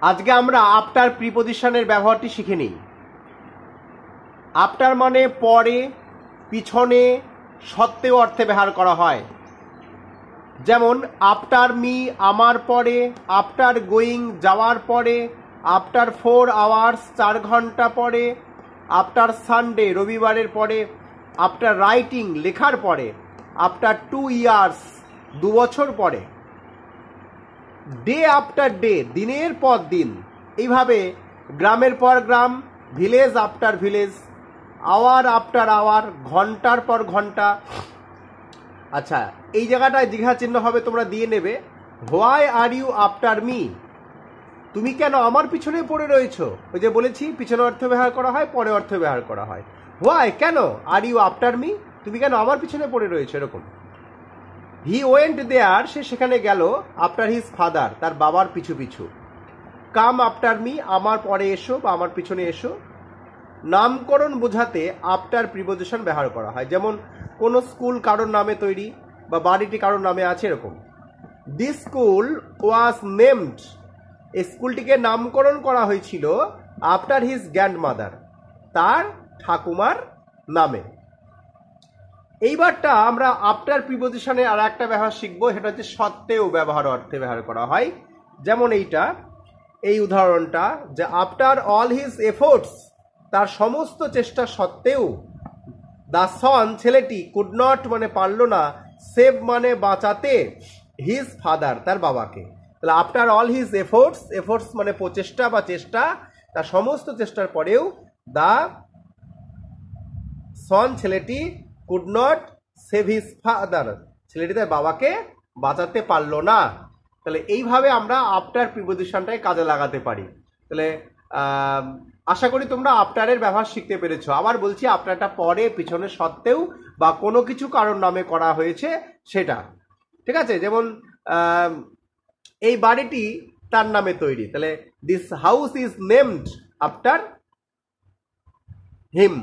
আজকে আমরা আফটার প্রিপজিশনের ব্যবহারটি শিখে নিই। আফটার মানে পরে, পিছনে, সত্ত্বেও অর্থে ব্যবহার করা হয়। যেমন আফটার মি আমার পরে, আফটার গোয়িং যাওয়ার পরে, আফটার 4 আওয়ার্স 4 ঘন্টা পরে, আফটার সানডে রবিবারের পরে, আফটার রাইটিং লেখার পরে, আফটার 2 ইয়ার্স 2 বছর পরে, ডে আফটার ডে দিনের পর দিন। এইভাবে গ্রামের পর গ্রাম, village after village, hour after hour, ঘন্টার পর ঘন্টা। আচ্ছা, এই জায়গাটায় দ্বিঘা চিহ্ন হবে, তোমরা দিয়ে নেবে। Why are you after me? তুমি কেন আমার পিছনে পড়ে রয়েছো? ওই যে বলেছি পিছনে অর্থ ব্যবহার করা হয়, পরে অর্থ ব্যবহার করা হয়। হোয়াই কেন, আর ইউ আফটার মি, তুমি কেন আমার পিছনে পড়ে রয়েছো, এরকম। হি ওয়েন্ট দেয়ার, সে সেখানে গেল, আফটার হিজ ফাদার, তার বাবার পিছু পিছু। কাম আফটার মি, আমার পরে এসো বা আমার পিছনে এসো। নামকরণ বোঝাতে আফটার প্রিপোজিশন ব্যবহার করা হয়। যেমন কোনো স্কুল কারোর নামে তৈরি বা বাড়িটি কারোর নামে আছে, এরকম। দিস স্কুল ওয়াজ নেমড, এই স্কুলটিকে নামকরণ করা হয়েছিল আফটার হিজ গ্র্যান্ডমাদার, তার ঠাকুমার নামে। এইবারটা আমরা আফটার প্রিপোজিশনে আর একটা ব্যবহার শিখবো, সেটা হচ্ছে সত্ত্বেও ব্যবহার অর্থে ব্যবহার করা হয়। যেমন এই উদাহরণটা, যে আফটার অল হিজ এফোর্টস, তার সমস্ত চেষ্টা সত্ত্বেও, দ্য সন ছেলেটি, কুড নট মানে পারল না, সেভ মানে বাঁচাতে, হিজ ফাদার তার বাবাকে। তাহলে after all his efforts, efforts মানে প্রচেষ্টা বা চেষ্টা, তার সমস্ত চেষ্টার পরেও দ্য সন ছেলেটি, could not save his father, ছেলেটি তার বাবাকে বাঁচাতে পারল না। তাহলে এইভাবে আমরা আফটার প্রিপোজিশনটাই কাজে লাগাতে পারি। তাহলে আশা করি তোমরা আফটারের ব্যবহার শিখতে পেরেছো। আবার বলছি, আফটারটা পরে, পিছনে, সত্ত্বেও বা কোনো কিছু কারোর নামে করা হয়েছে সেটা, ঠিক আছে। যেমন এই বাড়িটি তার নামে তৈরি, তাহলে this house is named after him.